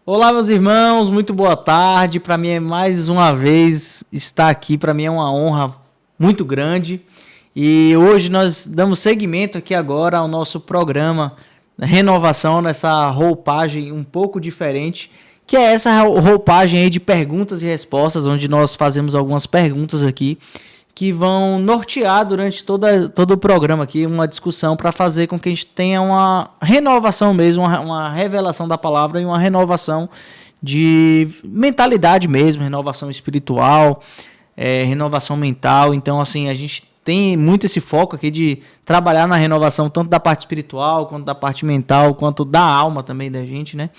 Olá, meus irmãos, muito boa tarde. Para mim é mais uma vez estar aqui, para mim é uma honra muito grande. E hoje nós damos seguimento aqui agora ao nosso programa Renovação, nessa roupagem um pouco diferente, que é essa roupagem aí de perguntas e respostas, onde nós fazemos algumas perguntas aqui que vão nortear durante todo o programa aqui, uma discussão para fazer com que a gente tenha uma renovação mesmo, uma revelação da palavra e uma renovação de mentalidade mesmo, renovação espiritual, renovação mental. Então, assim, a gente tem muito esse foco aqui de trabalhar na renovação tanto da parte espiritual, quanto da parte mental, quanto da alma também da gente, né?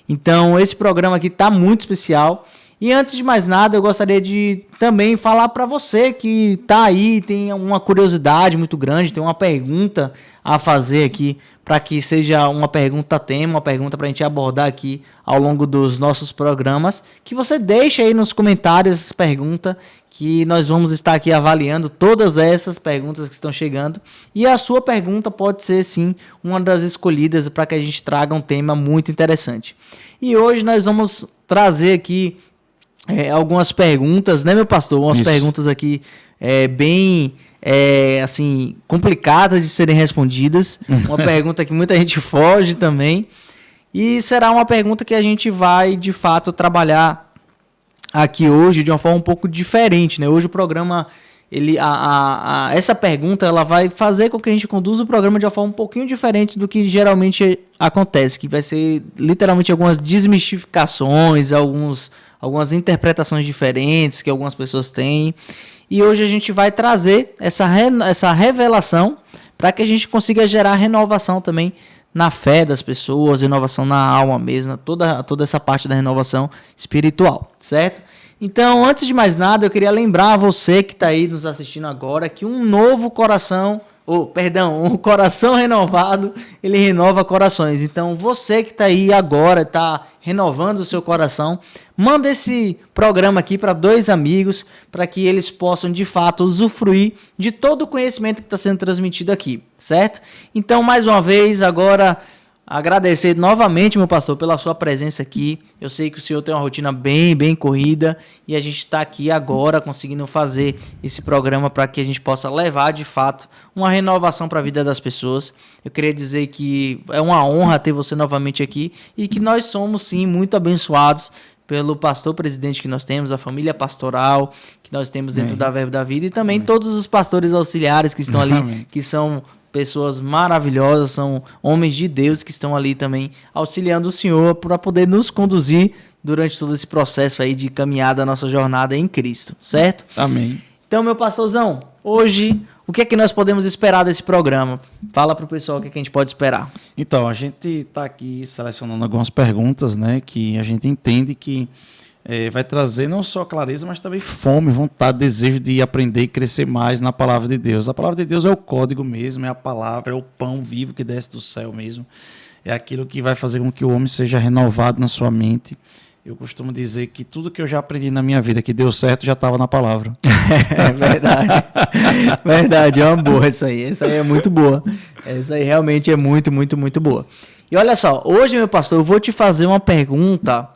Então, esse programa aqui tá muito especial. E antes de mais nada, eu gostaria de também falar para você que está aí, tem uma curiosidade muito grande, tem uma pergunta a fazer aqui, para que seja uma pergunta tema, uma pergunta para a gente abordar aqui ao longo dos nossos programas, que você deixe aí nos comentários essa pergunta, que nós vamos estar aqui avaliando todas essas perguntas que estão chegando, e a sua pergunta pode ser sim uma das escolhidas para que a gente traga um tema muito interessante. E hoje nós vamos trazer aqui algumas perguntas, né, meu pastor? Umas perguntas aqui bem assim, complicadas de serem respondidas. Uma pergunta que muita gente foge também. E será uma pergunta que a gente vai, de fato, trabalhar aqui hoje de uma forma um pouco diferente, né? Hoje o programa, essa pergunta, ela vai fazer com que a gente conduza o programa de uma forma um pouquinho diferente do que geralmente acontece, que vai ser literalmente algumas desmistificações, algumas interpretações diferentes que algumas pessoas têm. E hoje a gente vai trazer essa revelação para que a gente consiga gerar renovação também na fé das pessoas, renovação na alma mesmo, toda essa parte da renovação espiritual, certo? Então, antes de mais nada, eu queria lembrar a você que está aí nos assistindo agora que um coração renovado, ele renova corações. Então, você que está aí agora, está renovando o seu coração, manda esse programa aqui para 2 amigos, para que eles possam, de fato, usufruir de todo o conhecimento que está sendo transmitido aqui, certo? Então, mais uma vez, agora, agradecer novamente, meu pastor, pela sua presença aqui. Eu sei que o senhor tem uma rotina bem corrida e a gente está aqui agora conseguindo fazer esse programa para que a gente possa levar, de fato, uma renovação para a vida das pessoas. Eu queria dizer que é uma honra ter você novamente aqui e que nós somos, sim, muito abençoados pelo pastor presidente que nós temos, a família pastoral que nós temos dentro da Verbo da Vida e também todos os pastores auxiliares que estão ali, que são pessoas maravilhosas, são homens de Deus que estão ali também auxiliando o Senhor para poder nos conduzir durante todo esse processo aí de caminhada da nossa jornada em Cristo, certo? Amém. Então, meu pastorzão, hoje, o que é que nós podemos esperar desse programa? Fala para o pessoal o que é que a gente pode esperar. Então, a gente está aqui selecionando algumas perguntas, né, que a gente entende que vai trazer não só clareza, mas também fome, vontade, desejo de aprender e crescer mais na palavra de Deus. A palavra de Deus é o código mesmo, é a palavra, é o pão vivo que desce do céu mesmo. É aquilo que vai fazer com que o homem seja renovado na sua mente. Eu costumo dizer que tudo que eu já aprendi na minha vida que deu certo já estava na palavra. É verdade. Verdade, é uma boa essa aí. Essa aí é muito boa. Essa aí realmente é muito boa. E olha só, hoje, meu pastor, eu vou te fazer uma pergunta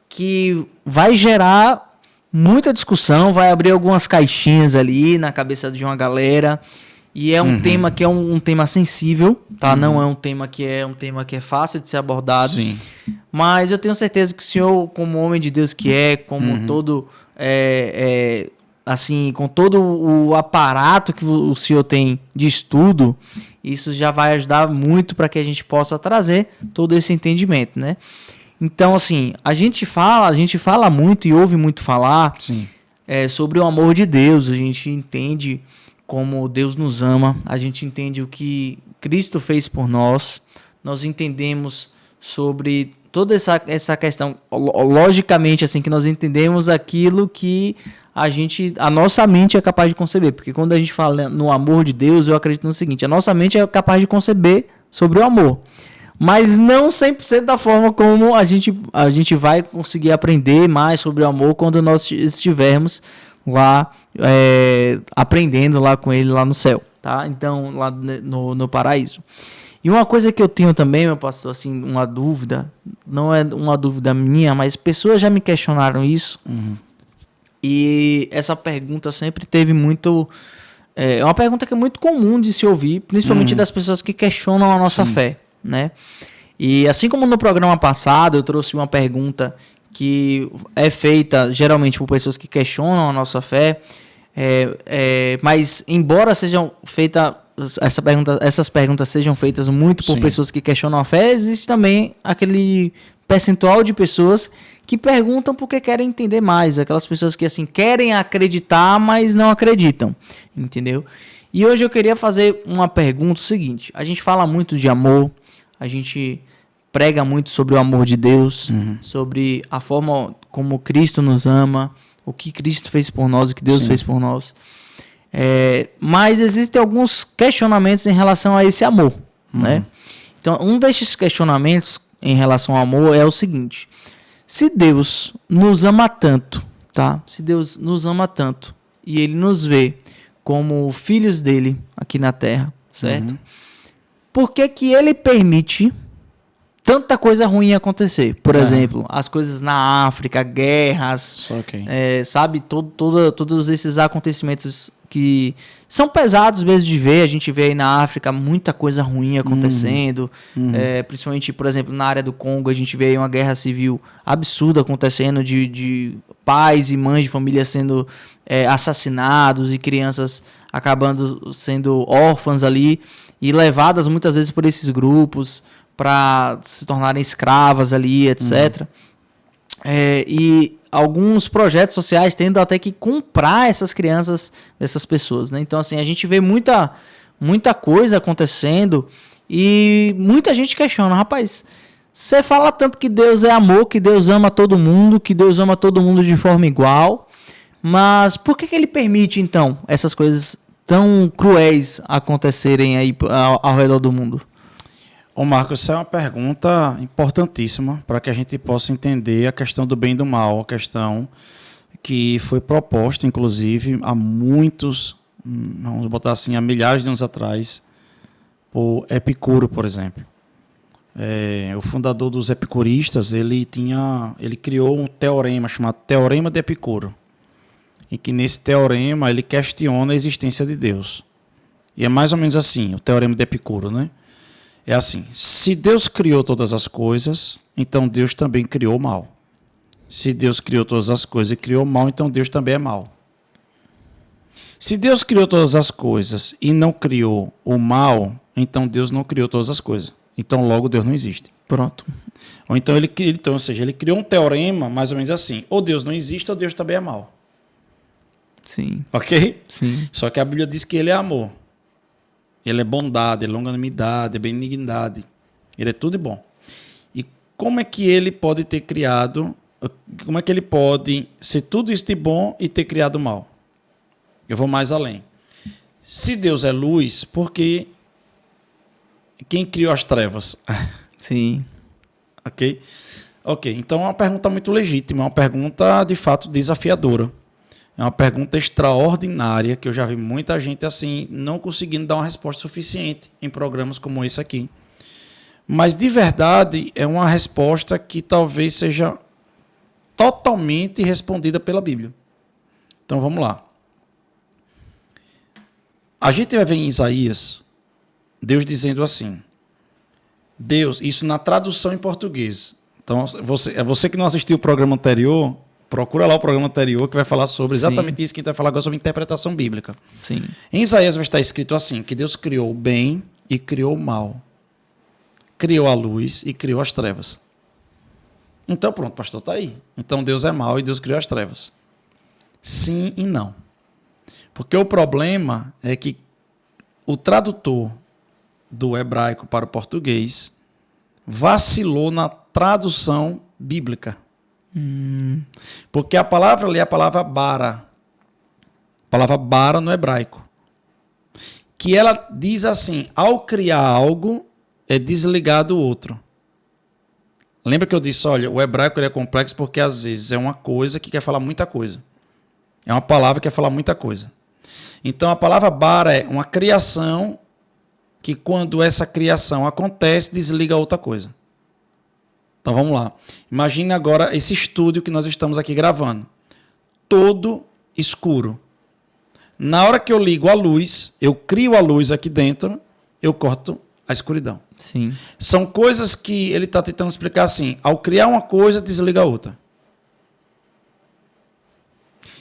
que vai gerar muita discussão, vai abrir algumas caixinhas ali na cabeça de uma galera. E é um tema que é um tema sensível, tá? Não é um tema que é fácil de ser abordado. Sim. Mas eu tenho certeza que o senhor, como homem de Deus que é, como todo assim, com todo o aparato que o senhor tem de estudo, isso já vai ajudar muito para que a gente possa trazer todo esse entendimento, né? Então, assim, a gente fala muito e ouve muito falar sobre o amor de Deus. A gente entende como Deus nos ama, a gente entende o que Cristo fez por nós, nós entendemos sobre toda essa questão, logicamente, assim, que nós entendemos aquilo que a nossa mente é capaz de conceber, porque quando a gente fala no amor de Deus, eu acredito no seguinte: a nossa mente é capaz de conceber sobre o amor, mas não 100% da forma como a gente vai conseguir aprender mais sobre o amor quando nós estivermos lá aprendendo lá com ele lá no céu, tá? Então, lá no paraíso. E uma coisa que eu tenho também, meu pastor, assim, uma dúvida, não é uma dúvida minha, mas pessoas já me questionaram isso. E essa pergunta sempre teve muito... É uma pergunta que é muito comum de se ouvir, principalmente das pessoas que questionam a nossa fé, né? E assim como no programa passado eu trouxe uma pergunta que é feita geralmente por pessoas que questionam a nossa fé, mas embora sejam feitas essas perguntas sejam feitas muito por pessoas que questionam a fé, existe também aquele percentual de pessoas que perguntam porque querem entender mais, aquelas pessoas que assim querem acreditar, mas não acreditam, entendeu? E hoje eu queria fazer uma pergunta seguinte: a gente fala muito de amor, a gente prega muito sobre o amor de Deus, sobre a forma como Cristo nos ama, o que Cristo fez por nós, o que Deus fez por nós. Mas existem alguns questionamentos em relação a esse amor, né? Então, um desses questionamentos em relação ao amor é o seguinte: se Deus nos ama tanto, tá? Se Deus nos ama tanto e Ele nos vê como filhos dele aqui na Terra, certo? Por que que Ele permite tanta coisa ruim acontecer? Por exemplo, as coisas na África, guerras, sabe? Todos esses acontecimentos que são pesados mesmo de ver. A gente vê aí na África muita coisa ruim acontecendo, principalmente, por exemplo, na área do Congo, a gente vê aí uma guerra civil absurda acontecendo, de pais e mães de família sendo assassinados e crianças acabando sendo órfãs ali e levadas muitas vezes por esses grupos para se tornarem escravas ali, etc. E alguns projetos sociais tendo até que comprar essas crianças dessas pessoas, né? Então, assim, a gente vê muita coisa acontecendo e muita gente questiona: rapaz, você fala tanto que Deus é amor, que Deus ama todo mundo, que Deus ama todo mundo de forma igual, mas por que Ele permite, então, essas coisas tão cruéis acontecerem aí ao redor do mundo? Ô Marcos, essa é uma pergunta importantíssima para que a gente possa entender a questão do bem e do mal, a questão que foi proposta, inclusive, há muitos, vamos botar assim, há milhares de anos atrás, por Epicuro, por exemplo. O fundador dos epicuristas, ele criou um teorema chamado Teorema de Epicuro, em que nesse teorema ele questiona a existência de Deus. E é mais ou menos assim, o Teorema de Epicuro, né? É assim: se Deus criou todas as coisas, então Deus também criou o mal. Se Deus criou todas as coisas e criou o mal, então Deus também é mal. Se Deus criou todas as coisas e não criou o mal, então Deus não criou todas as coisas. Então logo Deus não existe. Pronto. Ou então ele criou um teorema mais ou menos assim: ou Deus não existe ou Deus também é mal. Sim. Ok? Sim. Só que a Bíblia diz que ele é amor. Ele é bondade, é longanimidade, é benignidade. Ele é tudo bom. E como é que ele pode ter criado, como é que ele pode ser tudo isso de bom e ter criado mal? Eu vou mais além. Se Deus é luz, por que quem criou as trevas? Sim. Ok? Então é uma pergunta muito legítima, é uma pergunta de fato desafiadora. É uma pergunta extraordinária que eu já vi muita gente assim não conseguindo dar uma resposta suficiente em programas como esse aqui. Mas de verdade é uma resposta que talvez seja totalmente respondida pela Bíblia. Então vamos lá. A gente vai ver em Isaías Deus dizendo assim: Deus, isso na tradução em português. Então você que não assistiu o programa anterior, procura lá o programa anterior que vai falar sobre exatamente isso que a gente vai falar agora, sobre interpretação bíblica. Sim. Em Isaías vai estar escrito assim, que Deus criou o bem e criou o mal. Criou a luz e criou as trevas. Então pronto, pastor, está aí. Então Deus é mau e Deus criou as trevas. Sim e não. Porque o problema é que o tradutor do hebraico para o português vacilou na tradução bíblica. Porque a palavra ali é a palavra bara. A palavra bara no hebraico. Que ela diz assim: ao criar algo, é desligar do outro. Lembra que eu disse, olha, o hebraico ele é complexo porque às vezes é uma coisa que quer falar muita coisa. É uma palavra que quer falar muita coisa. Então a palavra bara é uma criação que quando essa criação acontece, desliga outra coisa. Então vamos lá. Imagine agora esse estúdio que nós estamos aqui gravando. Todo escuro. Na hora que eu ligo a luz, eu crio a luz aqui dentro, eu corto a escuridão. Sim. São coisas que ele está tentando explicar assim. Ao criar uma coisa, desliga a outra.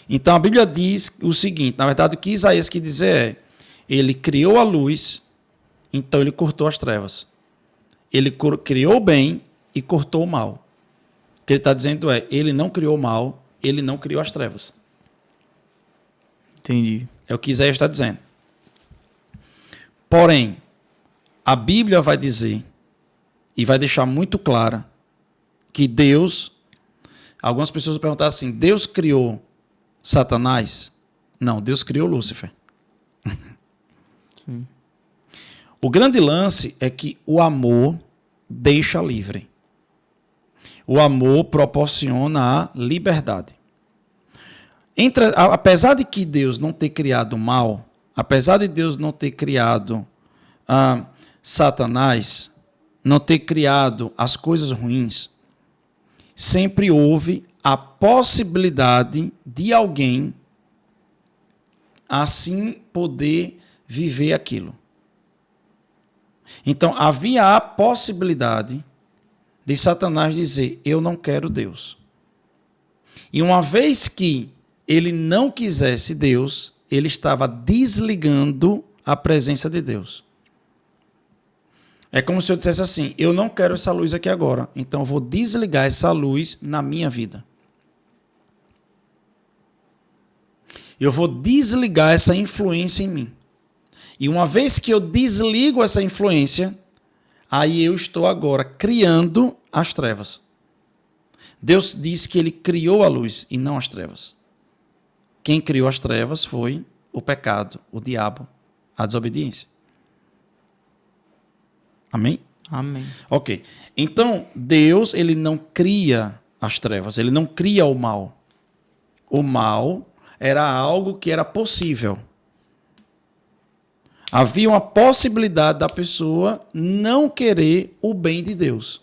Então a Bíblia diz o seguinte, na verdade o que Isaías quer dizer é, ele criou a luz, então ele cortou as trevas. Ele criou o bem e cortou o mal. O que ele está dizendo é, ele não criou o mal, ele não criou as trevas. Entendi. É o que Isaías está dizendo. Porém, a Bíblia vai dizer, e vai deixar muito clara, que Deus, algumas pessoas vão perguntar assim, Deus criou Satanás? Não, Deus criou Lúcifer. Sim. O grande lance é que o amor deixa livre. O amor proporciona a liberdade. Apesar de que Deus não ter criado o mal, apesar de Deus não ter criado Satanás, não ter criado as coisas ruins, sempre houve a possibilidade de alguém assim poder viver aquilo. Então, havia a possibilidade de Satanás dizer, eu não quero Deus. E uma vez que ele não quisesse Deus, ele estava desligando a presença de Deus. É como se eu dissesse assim, eu não quero essa luz aqui agora, então eu vou desligar essa luz na minha vida. Eu vou desligar essa influência em mim. E uma vez que eu desligo essa influência, aí eu estou agora criando as trevas. Deus disse que ele criou a luz e não as trevas. Quem criou as trevas foi o pecado, o diabo, a desobediência. Amém? Amém. Ok. Então, Deus, ele não cria as trevas, ele não cria o mal. O mal era algo que era possível. Havia uma possibilidade da pessoa não querer o bem de Deus.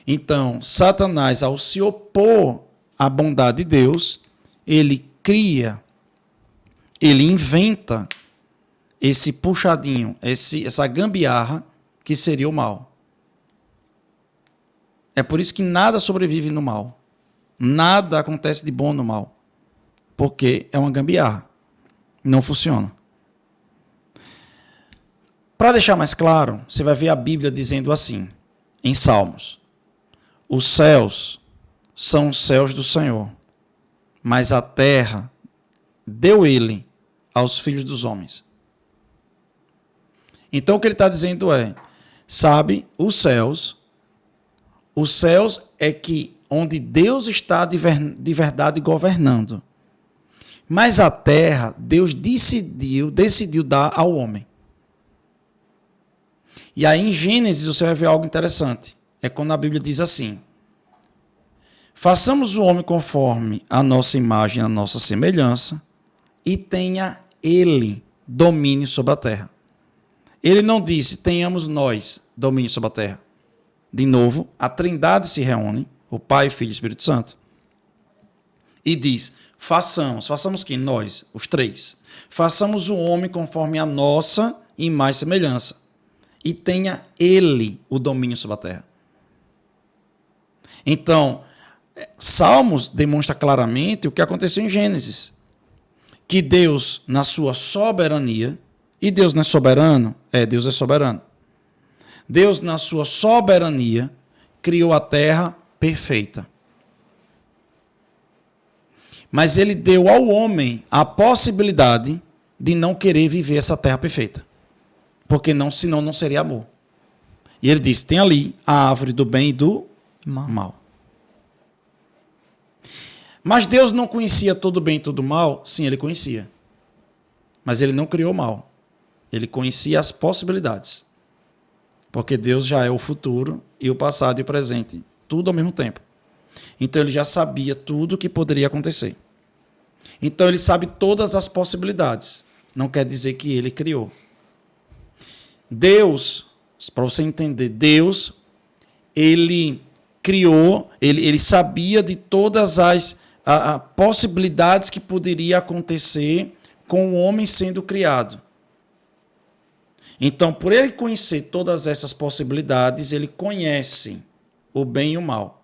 Então, Satanás, ao se opor à bondade de Deus, ele cria, ele inventa esse puxadinho, essa gambiarra que seria o mal. É por isso que nada sobrevive no mal. Nada acontece de bom no mal. Porque é uma gambiarra. Não funciona. Para deixar mais claro, você vai ver a Bíblia dizendo assim, em Salmos: os céus são os céus do Senhor, mas a terra deu ele aos filhos dos homens. Então o que ele está dizendo é, sabe, os céus é que onde Deus está de verdade governando. Mas a terra, Deus decidiu dar ao homem. E aí em Gênesis você vai ver algo interessante. É quando a Bíblia diz assim: façamos o homem conforme a nossa imagem, a nossa semelhança, e tenha ele domínio sobre a terra. Ele não disse, tenhamos nós domínio sobre a terra. De novo, a Trindade se reúne, o Pai, Filho e Espírito Santo, e diz, façamos quem? Nós, os três. Façamos o homem conforme a nossa imagem e semelhança, e tenha ele o domínio sobre a terra. Então, Salmos demonstra claramente o que aconteceu em Gênesis. Que Deus, na sua soberania, e Deus não é soberano? Deus é soberano. Deus, na sua soberania, criou a terra perfeita. Mas ele deu ao homem a possibilidade de não querer viver essa terra perfeita. Porque senão não seria amor. E ele disse, tem ali a árvore do bem e do mal. Mas Deus não conhecia todo o bem e todo o mal? Sim, ele conhecia. Mas ele não criou o mal. Ele conhecia as possibilidades. Porque Deus já é o futuro e o passado e o presente. Tudo ao mesmo tempo. Então ele já sabia tudo o que poderia acontecer. Então ele sabe todas as possibilidades. Não quer dizer que ele criou. Deus, para você entender, Deus, ele criou, ele sabia de todas as possibilidades que poderia acontecer com o homem sendo criado. Então, por ele conhecer todas essas possibilidades, ele conhece o bem e o mal.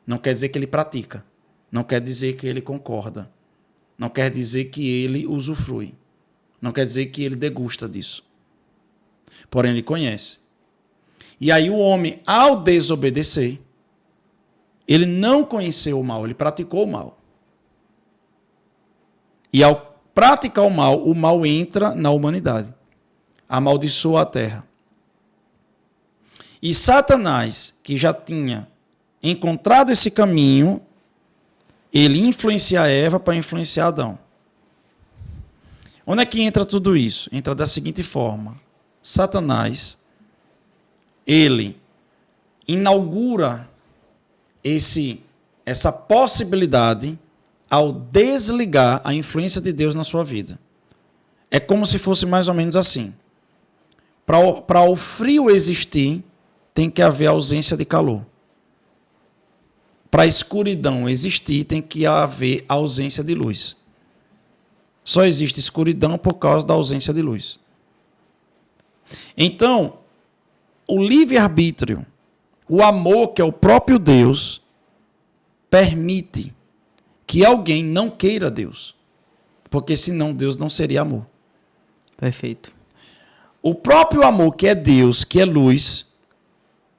Não quer dizer que ele pratica. Não quer dizer que ele concorda. Não quer dizer que ele usufrui. Não quer dizer que ele degusta disso. Porém, ele conhece. E aí o homem, ao desobedecer, ele não conheceu o mal, ele praticou o mal. E ao praticar o mal entra na humanidade. Amaldiçoa a terra. E Satanás, que já tinha encontrado esse caminho, ele influencia Eva para influenciar Adão. Onde é que entra tudo isso? Entra da seguinte forma. Satanás, ele inaugura essa possibilidade ao desligar a influência de Deus na sua vida. É como se fosse mais ou menos assim. Para o frio existir, tem que haver ausência de calor. Para a escuridão existir, tem que haver ausência de luz. Só existe escuridão por causa da ausência de luz. Então, o livre-arbítrio, o amor, que é o próprio Deus, permite que alguém não queira Deus. Porque senão Deus não seria amor. Perfeito. O próprio amor, que é Deus, que é luz,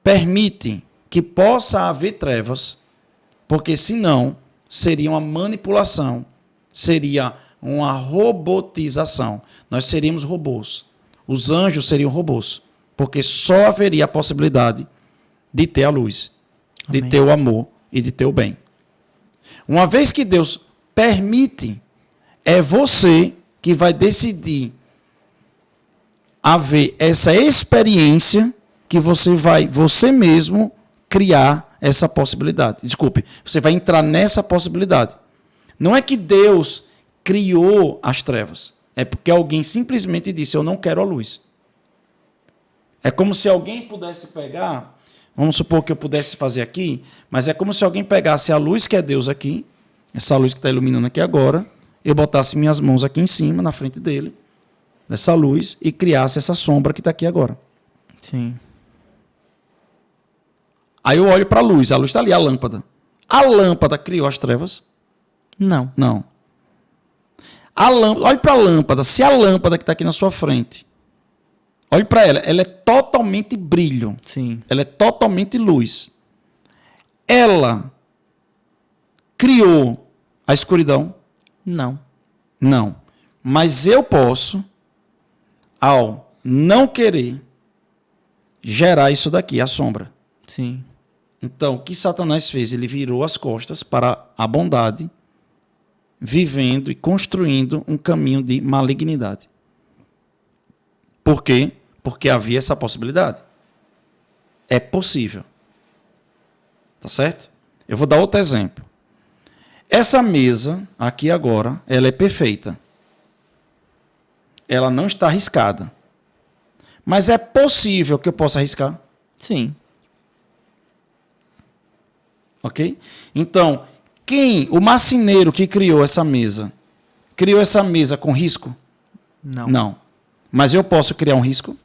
permite que possa haver trevas, porque senão seria uma manipulação, seria uma robotização. Nós seríamos robôs. Os anjos seriam robôs, porque só haveria a possibilidade de ter a luz, de ter o amor e de ter o bem. Uma vez que Deus permite, é você que vai decidir haver essa experiência que você mesmo criar essa possibilidade. Desculpe, você vai entrar nessa possibilidade. Não é que Deus criou as trevas, é porque alguém simplesmente disse, eu não quero a luz. É como se alguém pudesse pegar, vamos supor que eu pudesse fazer aqui, mas é como se alguém pegasse a luz que é Deus aqui, essa luz que está iluminando aqui agora, eu botasse minhas mãos aqui em cima, na frente dele, dessa luz, e criasse essa sombra que está aqui agora. Sim. Aí eu olho para a luz está ali, a lâmpada. A lâmpada criou as trevas? Não. Não. Olhe para a lâmpada, se a lâmpada que está aqui na sua frente, olhe para ela é totalmente brilho. Sim. Ela é totalmente luz. Ela criou a escuridão? Não. Não. Mas eu posso, ao não querer, gerar isso daqui, a sombra. Sim. Então, o que Satanás fez? Ele virou as costas para a bondade, vivendo e construindo um caminho de malignidade. Por quê? Porque havia essa possibilidade. É possível. Tá certo? Eu vou dar outro exemplo. Essa mesa, aqui agora, ela é perfeita. Ela não está arriscada. Mas é possível que eu possa arriscar? Sim. Ok? Então, o marceneiro que criou essa mesa com risco? Não. Não. Mas eu posso criar um risco?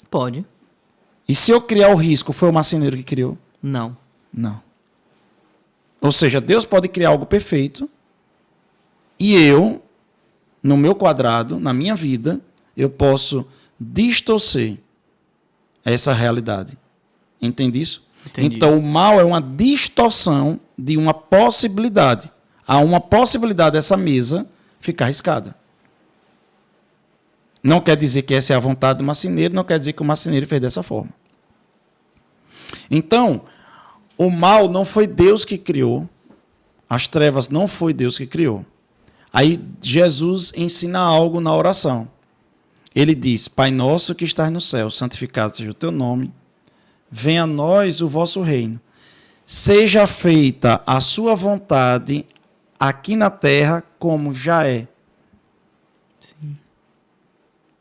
Pode. E se eu criar o risco, foi o marceneiro que criou? Não. Não. Ou seja, Deus pode criar algo perfeito e eu, no meu quadrado, na minha vida, eu posso distorcer essa realidade. Entende isso? Entendi. Então, o mal é uma distorção de uma possibilidade. Há uma possibilidade dessa mesa ficar arriscada. Não quer dizer que essa é a vontade do marceneiro, não quer dizer que o marceneiro fez dessa forma. Então, o mal não foi Deus que criou, as trevas não foi Deus que criou. Aí Jesus ensina algo na oração. Ele diz, Pai nosso que estás no céu, santificado seja o teu nome, venha a nós o vosso reino. Seja feita a sua vontade aqui na terra como já é. Sim.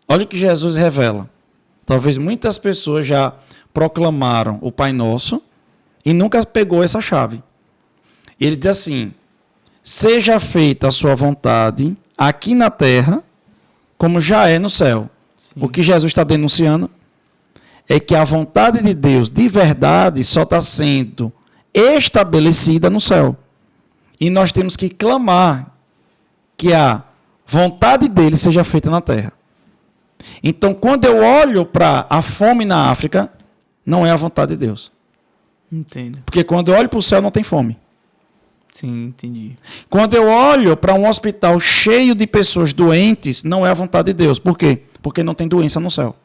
Olha o que Jesus revela. Talvez muitas pessoas já proclamaram o Pai Nosso e nunca pegou essa chave. Ele diz assim: seja feita a sua vontade aqui na terra, como já é no céu. Sim. O que Jesus está denunciando é que a vontade de Deus, de verdade, só está sendo estabelecida no céu. E nós temos que clamar que a vontade dele seja feita na terra. Então, quando eu olho para a fome na África, não é a vontade de Deus. Entendo. Porque quando eu olho para o céu, não tem fome. Sim, entendi. Quando eu olho para um hospital cheio de pessoas doentes, não é a vontade de Deus. Por quê? Porque não tem doença no céu.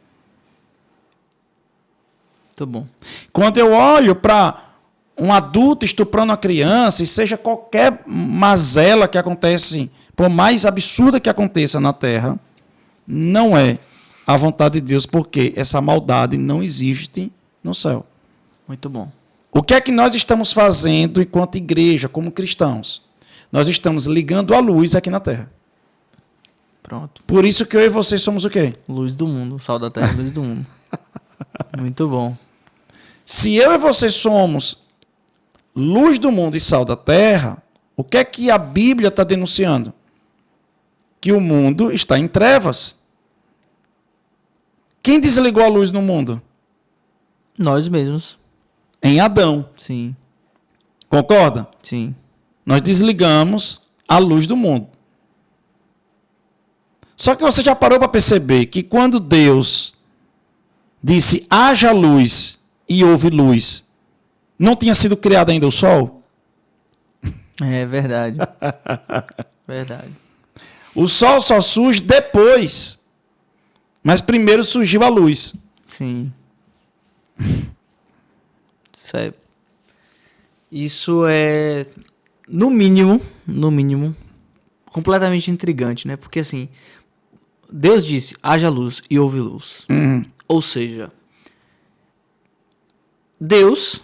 Tá bom. Quando eu olho para um adulto estuprando uma criança, e seja qualquer mazela que acontece, por mais absurda que aconteça na Terra, não é a vontade de Deus, porque essa maldade não existe no céu. Muito bom. O que é que nós estamos fazendo enquanto igreja, como cristãos? Nós estamos ligando a luz aqui na Terra. Pronto. Por isso que eu e você somos o quê? Luz do mundo, sal da terra, luz do mundo. Muito bom. Se eu e você somos luz do mundo e sal da terra, o que é que a Bíblia está denunciando? Que o mundo está em trevas. Quem desligou a luz no mundo? Nós mesmos. Em Adão. Sim. Concorda? Sim. Nós desligamos a luz do mundo. Só que você já parou para perceber que quando Deus disse haja luz e houve luz, não tinha sido criado ainda o sol? É verdade. Verdade. O sol só surge depois. Mas primeiro surgiu a luz. Sim. Isso é, no mínimo, completamente intrigante, né? Porque assim, Deus disse, haja luz e houve luz. Ou seja, Deus,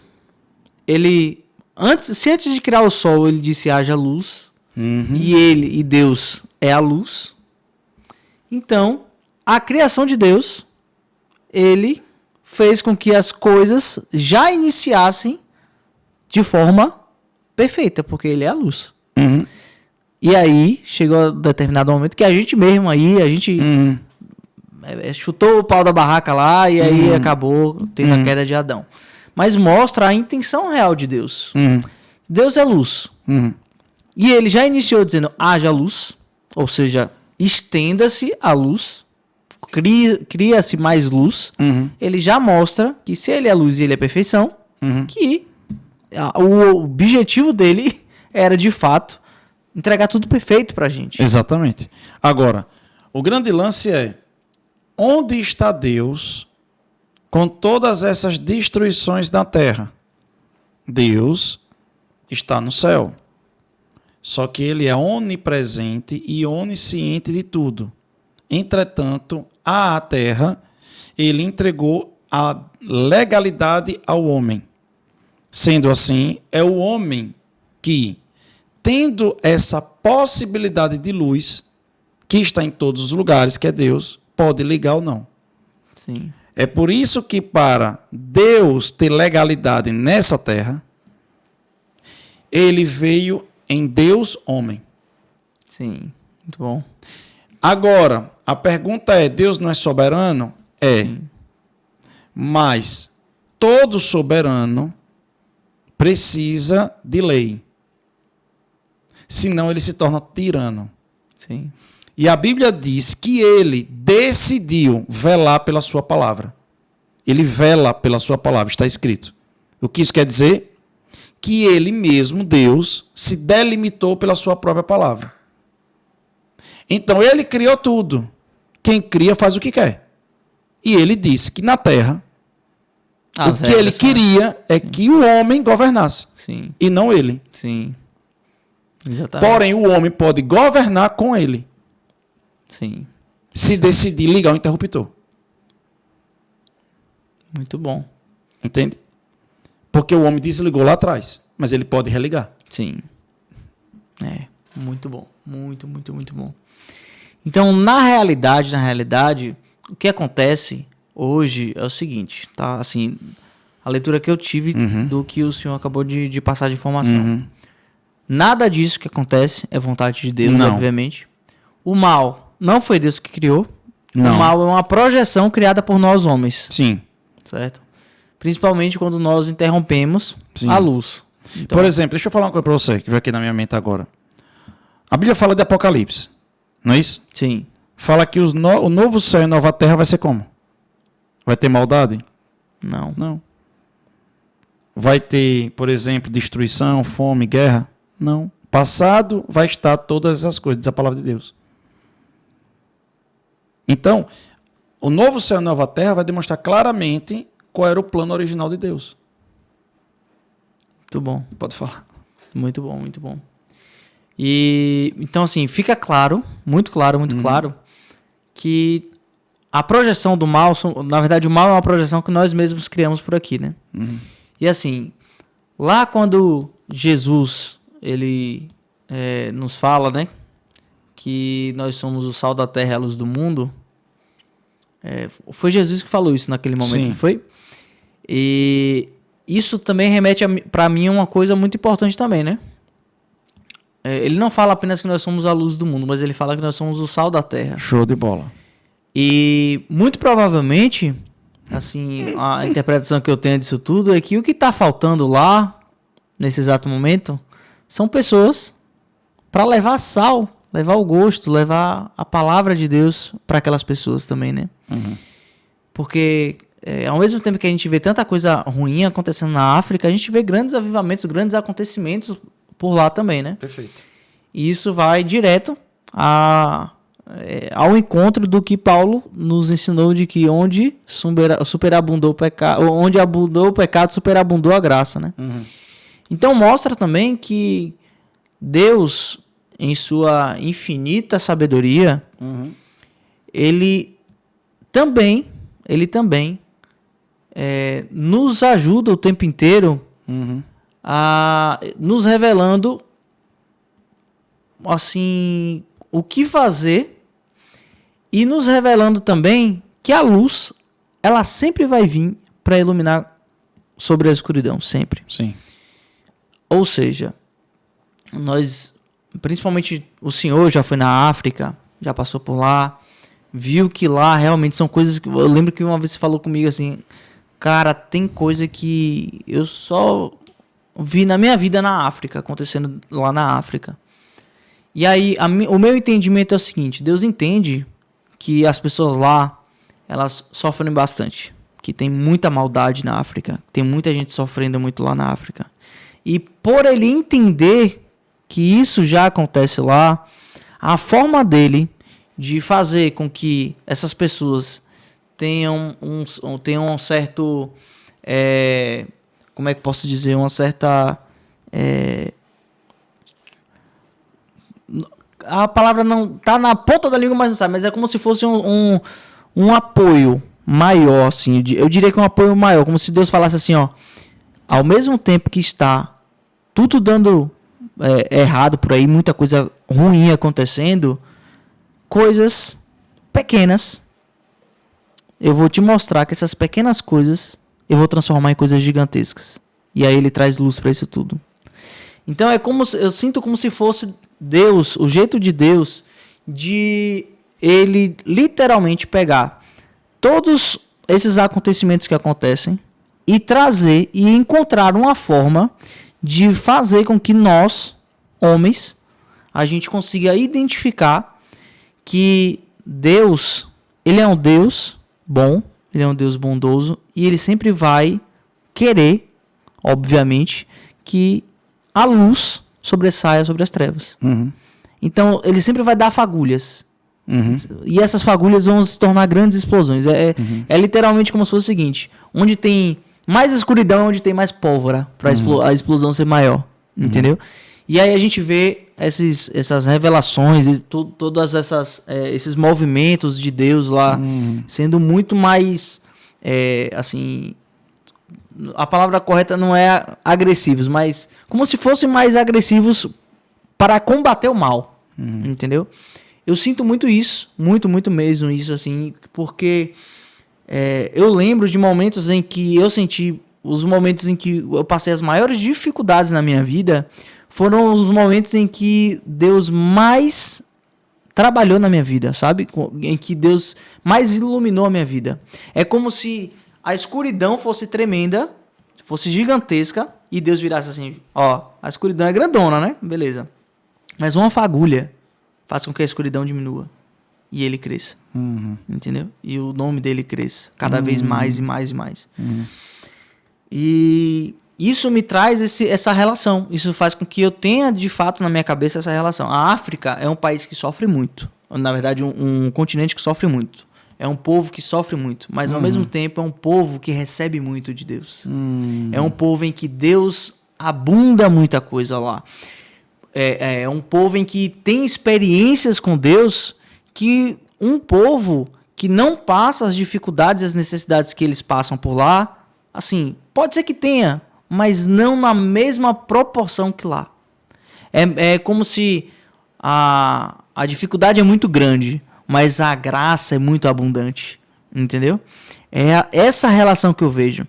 antes de criar o sol, ele disse haja luz. E Deus é a luz. Então, a criação de Deus, ele fez com que as coisas já iniciassem de forma perfeita, porque ele é a luz. E aí, chegou um determinado momento que a gente mesmo aí, chutou o pau da barraca lá e aí acabou tendo a queda de Adão. Mas mostra a intenção real de Deus. Deus é luz. E ele já iniciou dizendo, haja luz, ou seja, estenda-se a luz, cria-se mais luz. Ele já mostra que se ele é luz e ele é perfeição, que o objetivo dele era, de fato, entregar tudo perfeito pra gente. Exatamente. Agora, o grande lance é, onde está Deus com todas essas destruições da terra? Deus está no céu. Só que ele é onipresente e onisciente de tudo. Entretanto, à terra, ele entregou a legalidade ao homem. Sendo assim, é o homem que, tendo essa possibilidade de luz, que está em todos os lugares, que é Deus, pode ligar ou não. Sim. É por isso que, para Deus ter legalidade nessa terra, ele veio em Deus homem. Sim, muito bom. Agora, a pergunta é, Deus não é soberano? É. Sim. Mas todo soberano precisa de lei. Senão ele se torna tirano. Sim. E a Bíblia diz que ele decidiu velar pela sua palavra. Ele vela pela sua palavra, está escrito. O que isso quer dizer? Que ele mesmo, Deus, se delimitou pela sua própria palavra. Então, ele criou tudo. Quem cria faz o que quer. E ele disse que na terra, o que ele queria é que o homem governasse. Sim. E não ele. Sim. Exatamente. Porém, o homem pode governar com ele. Sim. Se decidir ligar o interruptor. Muito bom. Entende? Porque o homem desligou lá atrás. Mas ele pode religar. Sim. É. Muito bom. Muito, muito, muito bom. Então, na realidade, o que acontece hoje é o seguinte, tá? Assim, a leitura que eu tive do que o senhor acabou de passar de informação. Nada disso que acontece é vontade de Deus, obviamente. O mal não foi Deus que criou. Não. O mal é uma projeção criada por nós homens. Sim. Certo? Principalmente quando nós interrompemos a luz. Então, por exemplo, deixa eu falar uma coisa para você, que veio aqui na minha mente agora. A Bíblia fala de Apocalipse, não é isso? sim. Fala que o novo céu e a nova terra vai ser como? Vai ter maldade? Não. Não. Vai ter, por exemplo, destruição, fome, guerra? Não. Passado vai estar todas essas coisas, diz a palavra de Deus. Então, o novo céu e a nova terra vai demonstrar claramente qual era o plano original de Deus. Muito bom. Pode falar. Muito bom, muito bom. E então, assim, fica claro, muito claro, que a projeção do mal, na verdade, o mal é uma projeção que nós mesmos criamos por aqui, né? E assim, lá quando Jesus, ele nos fala, né? Que nós somos o sal da terra e a luz do mundo. Foi Jesus que falou isso naquele momento, Sim. não foi? E isso também remete para mim a uma coisa muito importante também, né? Ele não fala apenas que nós somos a luz do mundo, mas ele fala que nós somos o sal da terra. Show de bola. E muito provavelmente, assim, a interpretação que eu tenho disso tudo é que o que está faltando lá, nesse exato momento, são pessoas para levar sal, levar o gosto, levar a palavra de Deus para aquelas pessoas também, né? Porque ao mesmo tempo que a gente vê tanta coisa ruim acontecendo na África, a gente vê grandes avivamentos, grandes acontecimentos por lá também, né? Perfeito. E isso vai direto ao encontro do que Paulo nos ensinou de que onde superabundou o pecado, onde abundou o pecado, superabundou a graça, né? Então mostra também que Deus, em sua infinita sabedoria, ele também nos ajuda o tempo inteiro nos revelando assim o que fazer e nos revelando também que a luz ela sempre vai vir para iluminar sobre a escuridão, sempre. Sim. Ou seja, nós, principalmente o senhor já foi na África, já passou por lá, viu que lá realmente são coisas que eu lembro que uma vez você falou comigo assim, cara, tem coisa que eu só vi na minha vida na África, acontecendo lá na África. E aí, o meu entendimento é o seguinte, Deus entende que as pessoas lá, elas sofrem bastante, que tem muita maldade na África, tem muita gente sofrendo muito lá na África. E por ele entender que isso já acontece lá, a forma dele de fazer com que essas pessoas tenham um certo... como é que posso dizer? Uma certa... a palavra não tá na ponta da língua, mas não sabe. Mas é como se fosse um apoio maior, assim. Eu diria que é um apoio maior. Como se Deus falasse assim, ó. Ao mesmo tempo que está tudo dando errado por aí, muita coisa ruim acontecendo, coisas pequenas, eu vou te mostrar que essas pequenas coisas eu vou transformar em coisas gigantescas. E aí ele traz luz para isso tudo. Então eu sinto como se fosse Deus, o jeito de Deus, de ele literalmente pegar todos esses acontecimentos que acontecem e trazer e encontrar uma forma de fazer com que nós, homens, a gente consiga identificar que Deus, ele é um Deus bom, ele é um Deus bondoso e ele sempre vai querer, obviamente, que a luz sobressaia sobre as trevas. Então, ele sempre vai dar fagulhas. E essas fagulhas vão se tornar grandes explosões. É literalmente como se fosse o seguinte, onde tem mais escuridão, onde tem mais pólvora, para a explosão ser maior. Entendeu? E aí a gente vê essas revelações, todas esses movimentos de Deus lá, sendo muito mais, assim... A palavra correta não é agressivos, mas como se fossem mais agressivos para combater o mal. Entendeu? Eu sinto muito isso, muito mesmo isso, assim, porque eu lembro de momentos em que eu senti, os momentos em que eu passei as maiores dificuldades na minha vida, foram os momentos em que Deus mais trabalhou na minha vida, sabe? Em que Deus mais iluminou a minha vida. É como se a escuridão fosse tremenda, fosse gigantesca, e Deus virasse assim, ó, a escuridão é grandona, né? Beleza. Mas uma fagulha faz com que a escuridão diminua e ele cresça. Entendeu? E o nome dele cresça cada vez mais e mais e mais. E isso me traz essa relação. Isso faz com que eu tenha, de fato, na minha cabeça essa relação. A África é um país que sofre muito. Na verdade, um continente que sofre muito. É um povo que sofre muito. Mas, ao mesmo tempo, é um povo que recebe muito de Deus. É um povo em que Deus abunda muita coisa lá. É um povo em que tem experiências com Deus, que um povo que não passa as dificuldades e as necessidades que eles passam por lá, assim, pode ser que tenha, mas não na mesma proporção que lá. É como se a dificuldade é muito grande, mas a graça é muito abundante, entendeu? É essa relação que eu vejo.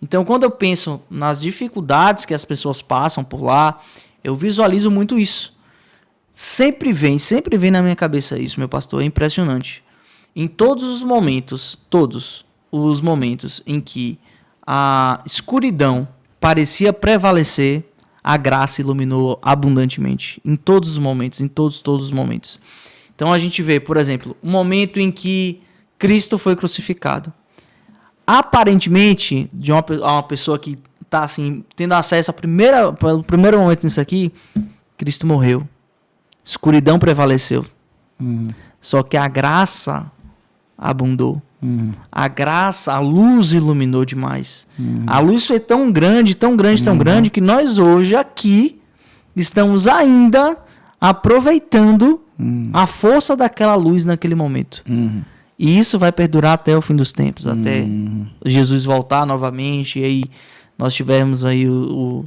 Então, quando eu penso nas dificuldades que as pessoas passam por lá, eu visualizo muito isso. Sempre vem na minha cabeça isso, meu pastor, é impressionante. Em todos os momentos em que a escuridão parecia prevalecer, a graça iluminou abundantemente. Em todos os momentos, em todos os momentos. Então a gente vê, por exemplo, o momento em que Cristo foi crucificado. Aparentemente, de uma pessoa que está assim, tendo acesso pelo primeiro momento nisso aqui, Cristo morreu. Escuridão prevaleceu. Só que a graça abundou. A graça, a luz iluminou demais. A luz foi tão grande, tão grande, tão grande, que nós hoje aqui estamos ainda aproveitando a força daquela luz naquele momento. E isso vai perdurar até o fim dos tempos, até Jesus voltar novamente, e aí nós tivermos aí o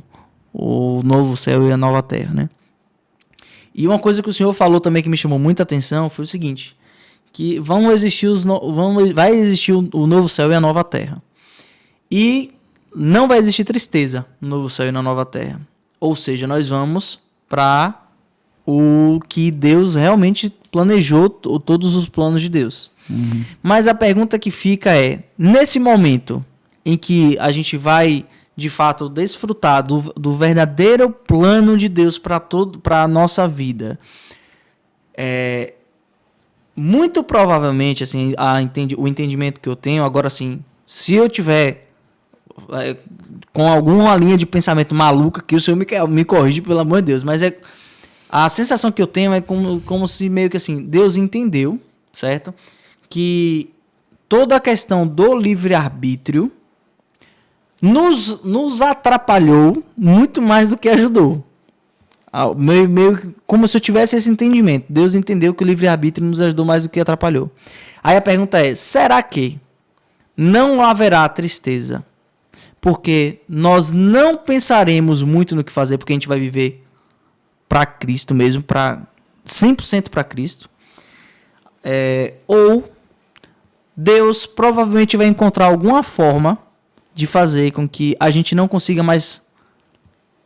novo céu e a nova terra, né? E uma coisa que o Senhor falou também que me chamou muita atenção foi o seguinte, que vai existir o novo céu e a nova terra. E não vai existir tristeza no novo céu e na nova terra. Ou seja, nós vamos para o que Deus realmente planejou, todos os planos de Deus. Mas a pergunta que fica é, nesse momento em que a gente vai, de fato, desfrutar do verdadeiro plano de Deus para a nossa vida, muito provavelmente, assim, o entendimento que eu tenho, agora assim, se eu tiver com alguma linha de pensamento maluca, que o Senhor me corrige, pelo amor de Deus, mas a sensação que eu tenho é como se meio que assim, Deus entendeu, certo? Que toda a questão do livre-arbítrio nos atrapalhou muito mais do que ajudou. Meio como se eu tivesse esse entendimento. Deus entendeu que o livre-arbítrio nos ajudou mais do que atrapalhou. Aí a pergunta é, será que não haverá tristeza? Porque nós não pensaremos muito no que fazer, porque a gente vai viver para Cristo mesmo, 100% para Cristo. Ou Deus provavelmente vai encontrar alguma forma de fazer com que a gente não consiga mais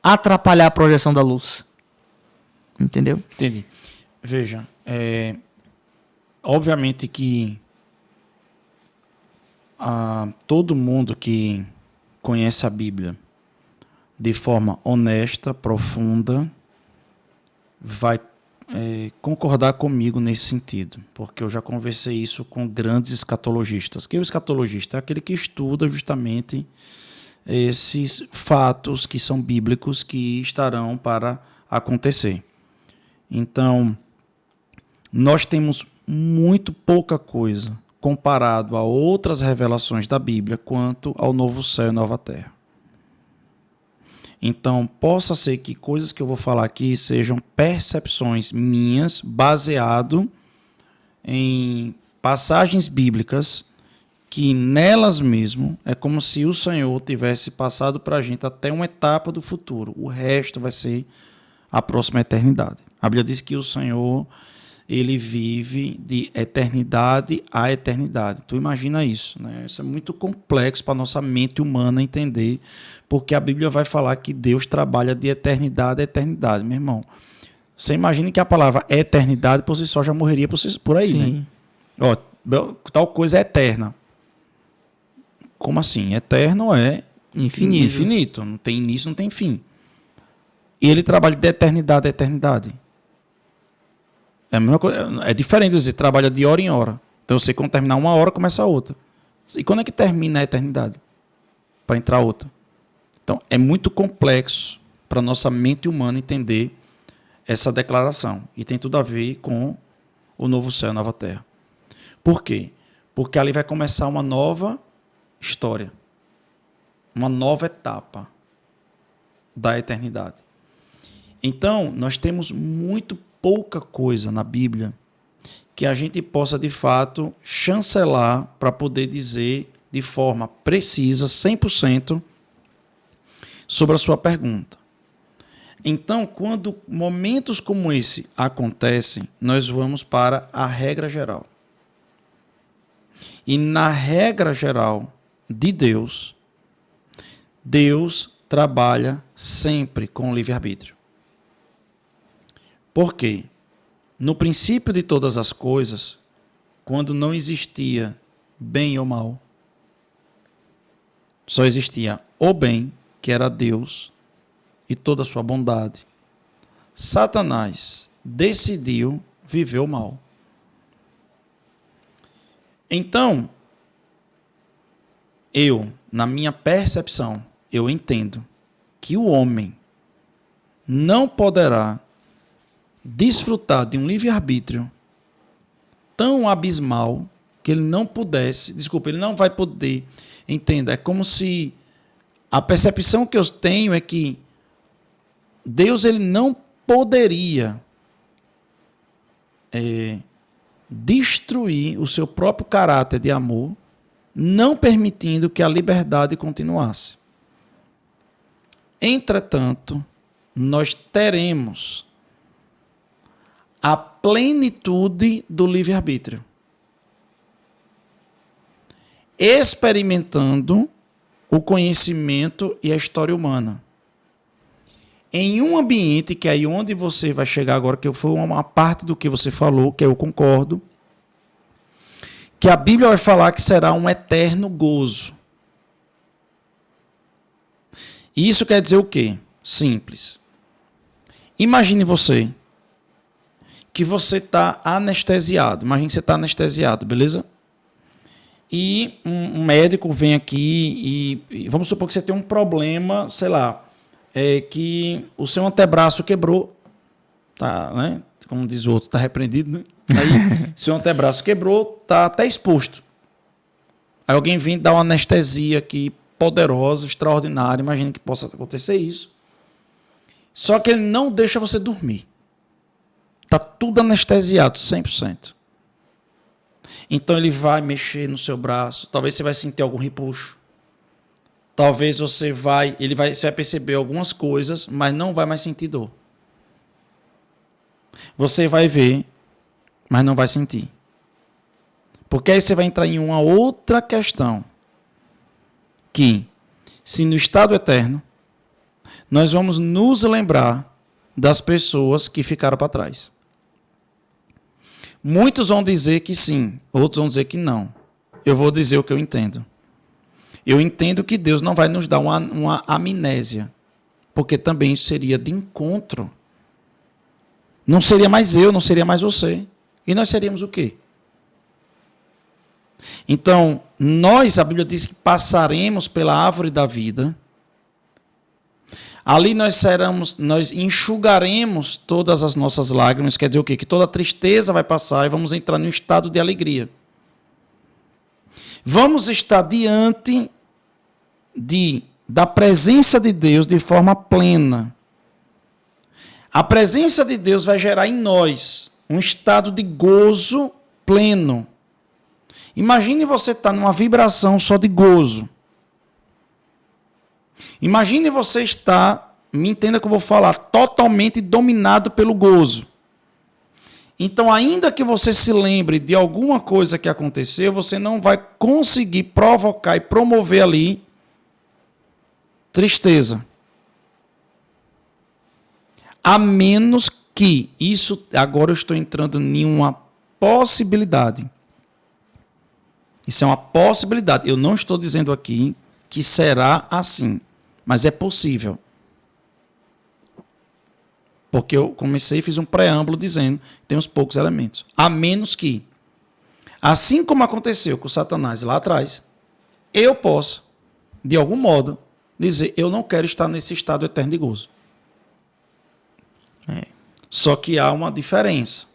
atrapalhar a projeção da luz. Entendeu? Entendi. Veja, obviamente que todo mundo que conhece a Bíblia de forma honesta, profunda, vai concordar comigo nesse sentido, porque eu já conversei isso com grandes escatologistas. Que o escatologista é aquele que estuda justamente esses fatos que são bíblicos que estarão para acontecer. Então, nós temos muito pouca coisa comparado a outras revelações da Bíblia quanto ao novo céu e nova terra. Então, possa ser que coisas que eu vou falar aqui sejam percepções minhas, baseado em passagens bíblicas, que nelas mesmo é como se o Senhor tivesse passado para a gente até uma etapa do futuro. O resto vai ser a próxima eternidade. A Bíblia diz que o Senhor ele vive de eternidade a eternidade. Tu imagina isso, né? Isso é muito complexo para a nossa mente humana entender, porque a Bíblia vai falar que Deus trabalha de eternidade a eternidade. Meu irmão, você imagina que a palavra eternidade por si só já morreria por aí, Sim. né? Ó, tal coisa é eterna. Como assim? Eterno é infinito. Não tem início, não tem fim. E ele trabalha de eternidade a eternidade. É a mesma coisa, é diferente dizer, trabalha de hora em hora. Então, você, quando terminar uma hora, começa a outra. E quando é que termina a eternidade? Para entrar outra. Então, é muito complexo para a nossa mente humana entender essa declaração. E tem tudo a ver com o novo céu e a nova terra. Por quê? Porque ali vai começar uma nova história. Uma nova etapa da eternidade. Então, nós temos muito pouca coisa na Bíblia que a gente possa, de fato, chancelar para poder dizer de forma precisa, 100%, sobre a sua pergunta. Então, quando momentos como esse acontecem, nós vamos para a regra geral. E na regra geral de Deus, Deus trabalha sempre com o livre-arbítrio. Por quê? No princípio de todas as coisas, quando não existia bem ou mal, só existia o bem, que era Deus, e toda a sua bondade. Satanás decidiu viver o mal. Então, na minha percepção, eu entendo que o homem não poderá desfrutar de um livre-arbítrio tão abismal que ele não pudesse, ele não vai poder, entenda, é como se a percepção que eu tenho é que Deus ele não poderia destruir o seu próprio caráter de amor, não permitindo que a liberdade continuasse. Entretanto, nós teremos a plenitude do livre-arbítrio, experimentando o conhecimento e a história humana. Em um ambiente, que é aí onde você vai chegar agora, que foi uma parte do que você falou, que eu concordo, que a Bíblia vai falar que será um eterno gozo. E isso quer dizer o quê? Simples. Imagine você que você está anestesiado. Imagine que você está anestesiado, beleza? E um médico vem aqui e vamos supor que você tem um problema, sei lá, que o seu antebraço quebrou, tá, né? Como diz o outro, está repreendido, né? Aí, seu antebraço quebrou, está até exposto. Aí alguém vem dar uma anestesia aqui poderosa, extraordinária, imagina que possa acontecer isso. Só que ele não deixa você dormir. Está tudo anestesiado, 100%. Então ele vai mexer no seu braço, talvez você vai sentir algum repuxo. Talvez você vai perceber algumas coisas, mas não vai mais sentir dor. Você vai ver, mas não vai sentir. Porque aí você vai entrar em uma outra questão. Que, se no estado eterno, nós vamos nos lembrar das pessoas que ficaram para trás. Muitos vão dizer que sim, outros vão dizer que não. Eu vou dizer o que eu entendo. Eu entendo que Deus não vai nos dar uma amnésia, porque também isso seria de encontro. Não seria mais eu, não seria mais você. E nós seríamos o quê? Então, a Bíblia diz que passaremos pela árvore da vida. Ali nós enxugaremos todas as nossas lágrimas, quer dizer o quê? Que toda tristeza vai passar e vamos entrar num estado de alegria. Vamos estar diante da presença de Deus de forma plena. A presença de Deus vai gerar em nós um estado de gozo pleno. Imagine você estar numa vibração só de gozo. Imagine você estar, me entenda que eu vou falar, totalmente dominado pelo gozo. Então, ainda que você se lembre de alguma coisa que aconteceu, você não vai conseguir provocar e promover ali tristeza. A menos que isso, agora eu estou entrando em uma possibilidade. Isso é uma possibilidade. Eu não estou dizendo aqui que será assim, mas é possível. Porque eu comecei e fiz um preâmbulo dizendo que temos poucos elementos. A menos que, assim como aconteceu com Satanás lá atrás, eu possa, de algum modo, dizer, eu não quero estar nesse estado eterno de gozo. Só que há uma diferença.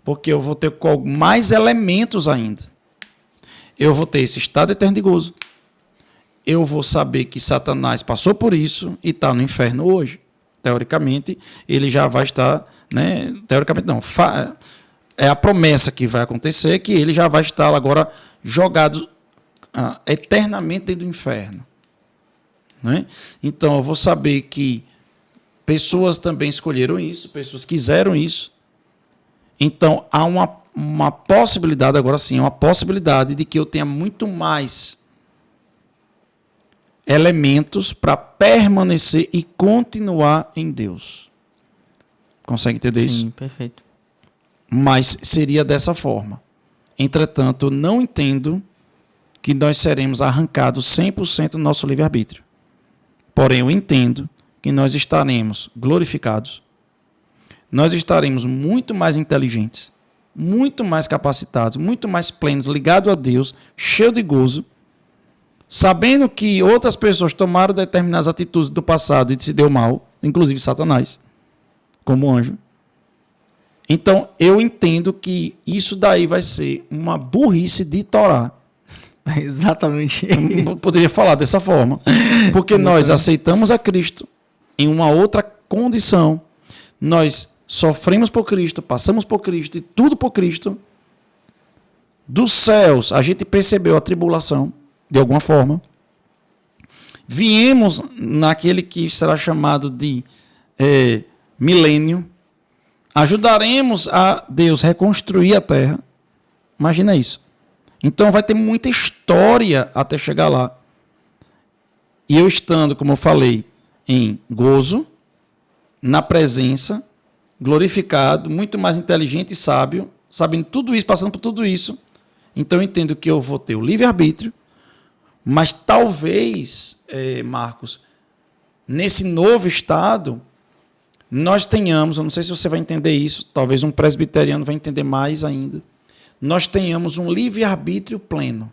Porque eu vou ter mais elementos ainda. Eu vou ter esse estado eterno de gozo. Eu vou saber que Satanás passou por isso e está no inferno hoje. Teoricamente, ele já vai estar, né? Teoricamente não, é a promessa que vai acontecer, que ele já vai estar agora jogado eternamente dentro do inferno. Né? Então, eu vou saber que pessoas também escolheram isso, pessoas quiseram isso. Então, há uma possibilidade, agora sim, uma possibilidade de que eu tenha muito mais elementos para permanecer e continuar em Deus. Consegue entender isso? Sim, perfeito. Mas seria dessa forma. Entretanto, eu não entendo que nós seremos arrancados 100% do nosso livre-arbítrio. Porém, eu entendo que nós estaremos glorificados, nós estaremos muito mais inteligentes, muito mais capacitados, muito mais plenos, ligados a Deus, cheios de gozo, sabendo que outras pessoas tomaram determinadas atitudes do passado e se deu mal, inclusive Satanás, como anjo. Então, eu entendo que isso daí vai ser uma burrice de Torá. Exatamente. Eu poderia falar dessa forma. Porque nós aceitamos a Cristo em uma outra condição. Nós sofremos por Cristo, passamos por Cristo e tudo por Cristo. Dos céus, a gente percebeu a tribulação, de alguma forma. Viemos naquele que será chamado de milênio. Ajudaremos a Deus reconstruir a terra. Imagina isso. Então vai ter muita história até chegar lá. E eu estando, como eu falei, em gozo, na presença, glorificado, muito mais inteligente e sábio, sabendo tudo isso, passando por tudo isso. Então eu entendo que eu vou ter o livre-arbítrio, mas talvez, Marcos, nesse novo estado, nós tenhamos, eu não sei se você vai entender isso, talvez um presbiteriano vai entender mais ainda, nós tenhamos um livre-arbítrio pleno.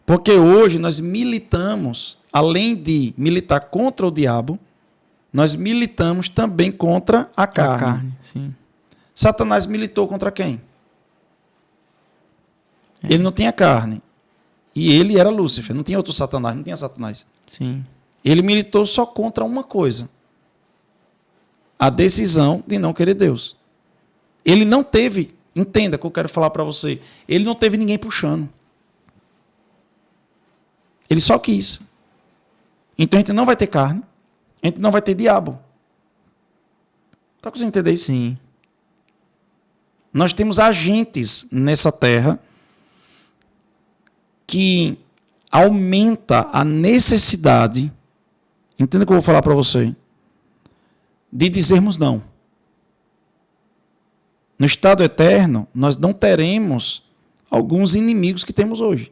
Porque hoje nós militamos, além de militar contra o diabo, nós militamos também contra a carne. Sim. Satanás militou contra quem? Ele não tinha carne. E ele era Lúcifer, não tinha outro Satanás, não tinha Satanás. Sim. Ele militou só contra uma coisa: a decisão de não querer Deus. Ele não teve, entenda o que eu quero falar para você, ele não teve ninguém puxando. Ele só quis. Então a gente não vai ter carne, a gente não vai ter diabo. Está conseguindo entender isso? Sim. Nós temos agentes nessa terra que aumenta a necessidade, entenda o que eu vou falar para você, de dizermos não. No estado eterno, nós não teremos alguns inimigos que temos hoje.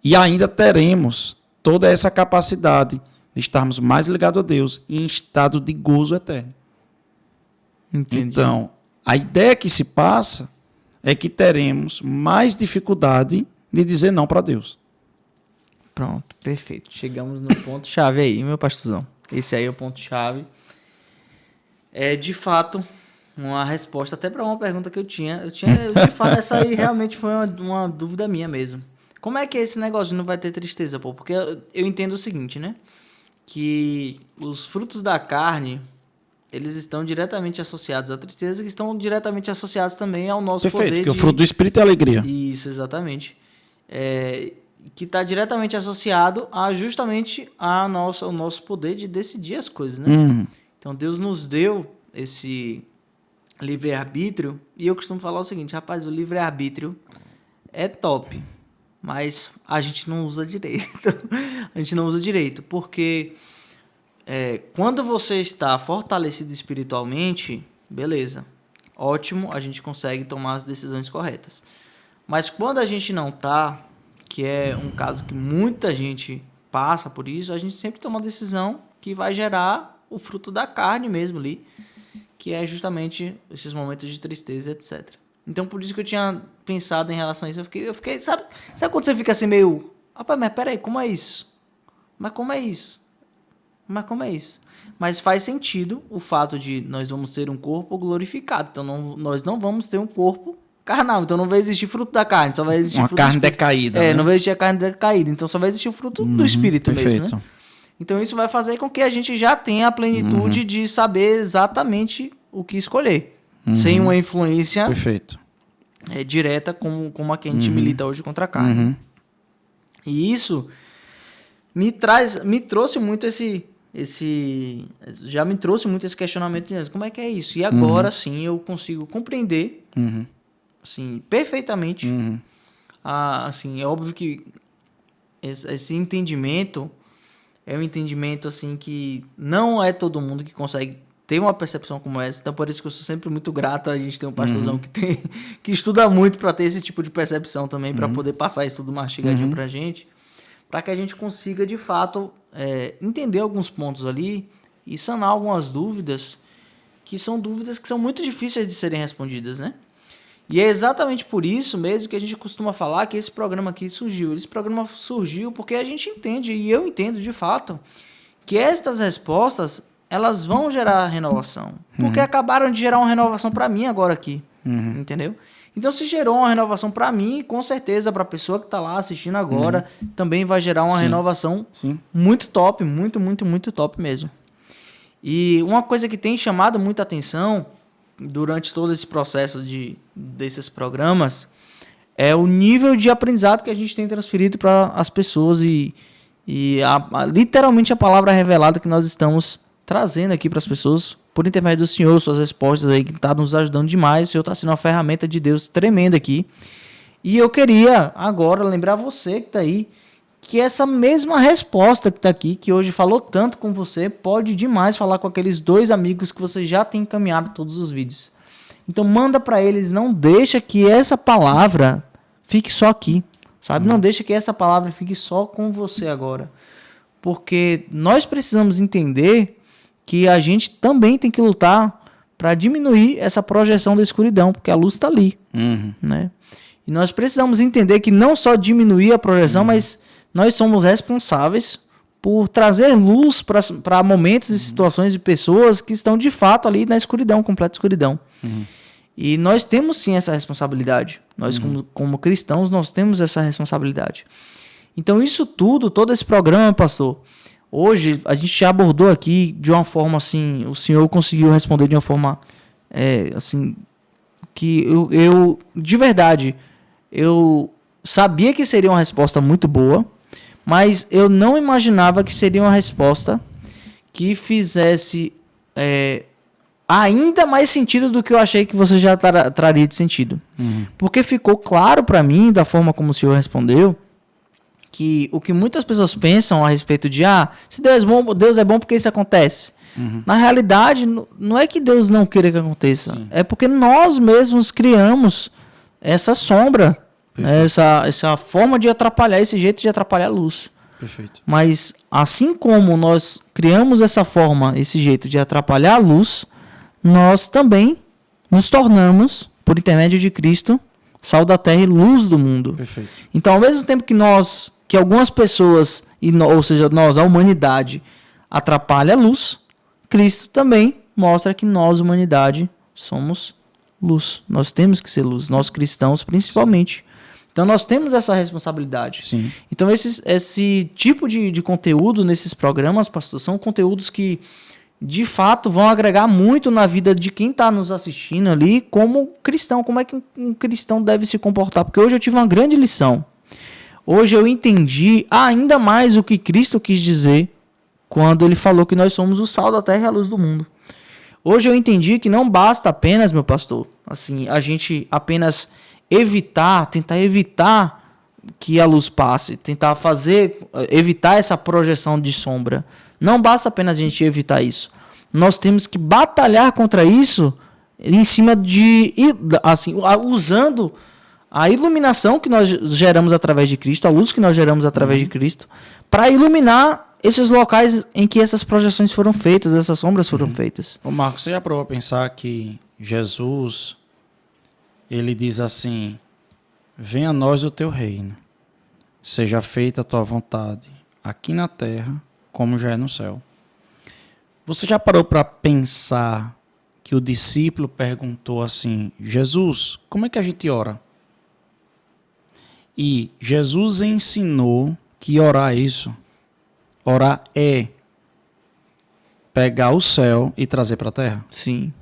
E ainda teremos toda essa capacidade de estarmos mais ligados a Deus e em estado de gozo eterno. Entendi. Então, a ideia que se passa é que teremos mais dificuldade de dizer não para Deus. Pronto, perfeito. Chegamos no ponto-chave aí, meu pastorzão. Esse aí é o ponto-chave. É, de fato, uma resposta até para uma pergunta que eu tinha. De fato, essa aí realmente foi uma dúvida minha mesmo. Como é que é esse negócio de não vai ter tristeza, pô? Porque eu entendo o seguinte, né? Que os frutos da carne, eles estão diretamente associados à tristeza, que estão diretamente associados também ao nosso Perfeito, poder porque o fruto do Espírito é alegria. Isso, exatamente. Que está diretamente associado a justamente ao nosso poder de decidir as coisas, né? Então Deus nos deu livre-arbítrio, e eu costumo falar o seguinte, rapaz, o livre-arbítrio é top, mas a gente não usa direito. A gente não usa direito, porque quando você está fortalecido espiritualmente, beleza, ótimo, a gente consegue tomar as decisões corretas. Mas quando a gente não tá, que é um caso que muita gente passa por isso, a gente sempre toma uma decisão que vai gerar o fruto da carne mesmo ali, que é justamente esses momentos de tristeza, etc. Então, por isso que eu tinha pensado em relação a isso. Eu fiquei sabe quando você fica assim meio... Rapaz, mas peraí, como é isso? Mas como é isso? Mas como é isso? Mas faz sentido o fato de nós vamos ter um corpo glorificado. Então, nós não vamos ter um corpo carnal. Então, não vai existir fruto da carne. Só vai existir uma fruto carne decaída. Né? Não vai existir a carne decaída. Então, só vai existir o fruto do espírito perfeito. mesmo, né? Então, isso vai fazer com que a gente já tenha a plenitude de saber exatamente o que escolher. Sem uma influência direta como a que a gente milita hoje contra a carne. E isso me trouxe muito já me trouxe muito esse questionamento de como é que é isso. E agora sim eu consigo compreender assim, perfeitamente. Assim, é óbvio que esse entendimento é um entendimento assim que não é todo mundo que consegue ter uma percepção como essa. Então por isso que eu sou sempre muito grato. A gente tem um pastorzão que estuda muito para ter esse tipo de percepção também, para poder passar isso tudo mastigadinho pra gente, para que a gente consiga de fato entender alguns pontos ali e sanar algumas dúvidas que são muito difíceis de serem respondidas, né? E é exatamente por isso mesmo que a gente costuma falar que esse programa aqui surgiu. Esse programa surgiu porque a gente entende, e eu entendo de fato, que estas respostas elas vão gerar renovação. Porque acabaram de gerar uma renovação para mim agora aqui. Entendeu? Então, se gerou uma renovação para mim, com certeza para a pessoa que está lá assistindo agora, também vai gerar uma renovação muito top, muito, muito, muito top mesmo. E uma coisa que tem chamado muita atenção durante todo esse processo desses programas é o nível de aprendizado que a gente tem transferido para as pessoas e literalmente a palavra revelada que nós estamos trazendo aqui para as pessoas por intermédio do Senhor, suas respostas aí que está nos ajudando demais. O Senhor está sendo uma ferramenta de Deus tremenda aqui. E eu queria agora lembrar você que está aí que essa mesma resposta que está aqui, que hoje falou tanto com você, pode demais falar com aqueles 2 amigos que você já tem encaminhado todos os vídeos. Então manda para eles, não deixa que essa palavra fique só aqui, sabe? Não deixa que essa palavra fique só com você agora. Porque nós precisamos entender que a gente também tem que lutar para diminuir essa projeção da escuridão, porque a luz está ali. Né? E nós precisamos entender que não só diminuir a projeção, mas nós somos responsáveis por trazer luz para momentos e situações de pessoas que estão de fato ali na escuridão, completa escuridão. E nós temos sim essa responsabilidade. Nós como cristãos, nós temos essa responsabilidade. Então isso tudo, todo esse programa, pastor, hoje a gente já abordou aqui de uma forma assim, o senhor conseguiu responder de uma forma assim, que eu de verdade, eu sabia que seria uma resposta muito boa, mas eu não imaginava que seria uma resposta que fizesse ainda mais sentido do que eu achei que você já traria de sentido. Porque ficou claro para mim, da forma como o senhor respondeu, que o que muitas pessoas pensam a respeito de se Deus é bom porque isso acontece. Na realidade, não é que Deus não queira que aconteça, é porque nós mesmos criamos essa sombra, essa forma de atrapalhar, esse jeito de atrapalhar a luz. Perfeito. Mas assim como nós criamos essa forma, esse jeito de atrapalhar a luz, nós também nos tornamos, por intermédio de Cristo, sal da terra e luz do mundo. Perfeito. Então, ao mesmo tempo que algumas pessoas, ou seja, nós, a humanidade, atrapalha a luz, Cristo também mostra que nós, humanidade, somos luz. Nós temos que ser luz, nós cristãos principalmente. Então nós temos essa responsabilidade. Sim. Então esse tipo de conteúdo nesses programas, pastor, são conteúdos que de fato vão agregar muito na vida de quem está nos assistindo ali como cristão. Como é que um cristão deve se comportar? Porque hoje eu tive uma grande lição. Hoje eu entendi ainda mais o que Cristo quis dizer quando ele falou que nós somos o sal da terra e a luz do mundo. Hoje eu entendi que não basta apenas, meu pastor, assim, a gente apenas tentar evitar que a luz passe, tentar evitar essa projeção de sombra. Não basta apenas a gente evitar isso. Nós temos que batalhar contra isso em cima assim, usando a iluminação que nós geramos através de Cristo, a luz que nós geramos através de Cristo, para iluminar esses locais em que essas projeções foram feitas, essas sombras foram feitas. Ô Marcos, você já provou a pensar que Jesus, ele diz assim: venha a nós o teu reino, seja feita a tua vontade, aqui na terra, como já é no céu. Você já parou para pensar que o discípulo perguntou assim: Jesus, como é que a gente ora? E Jesus ensinou que orar é isso. Orar é pegar o céu e trazer para a terra. Sim.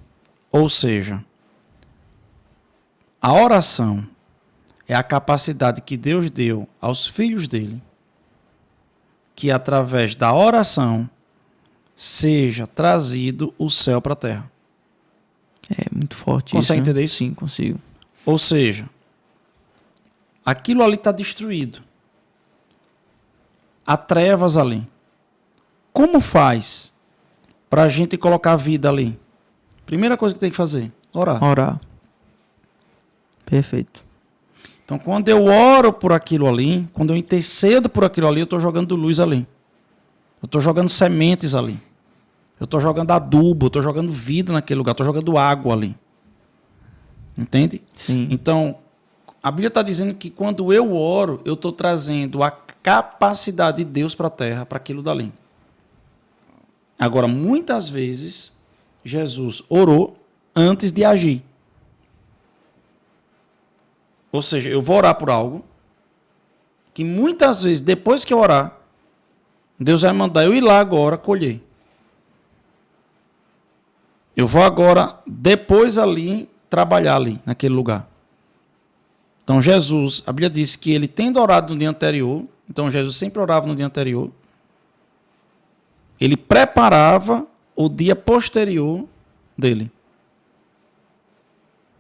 Ou seja, a oração é a capacidade que Deus deu aos filhos dele, que através da oração seja trazido o céu para a terra. É muito forte. Consegue isso, né? entender isso? Sim, consigo. Ou seja, aquilo ali está destruído. Há trevas ali. Como faz para a gente colocar vida ali? Primeira coisa que tem que fazer: orar. Orar. Perfeito. Então, quando eu oro por aquilo ali, quando eu intercedo por aquilo ali, eu estou jogando luz ali. Eu estou jogando sementes ali. Eu estou jogando adubo, eu estou jogando vida naquele lugar, estou jogando água ali. Entende? Sim. Então, a Bíblia está dizendo que quando eu oro, eu estou trazendo a capacidade de Deus para a terra, para aquilo dali. Agora, muitas vezes, Jesus orou antes de agir. Ou seja, eu vou orar por algo que muitas vezes, depois que eu orar, Deus vai mandar eu ir lá agora colher. Eu vou agora, depois ali, trabalhar ali, naquele lugar. Então Jesus, a Bíblia diz que ele tendo orado no dia anterior, então Jesus sempre orava no dia anterior, ele preparava o dia posterior dele.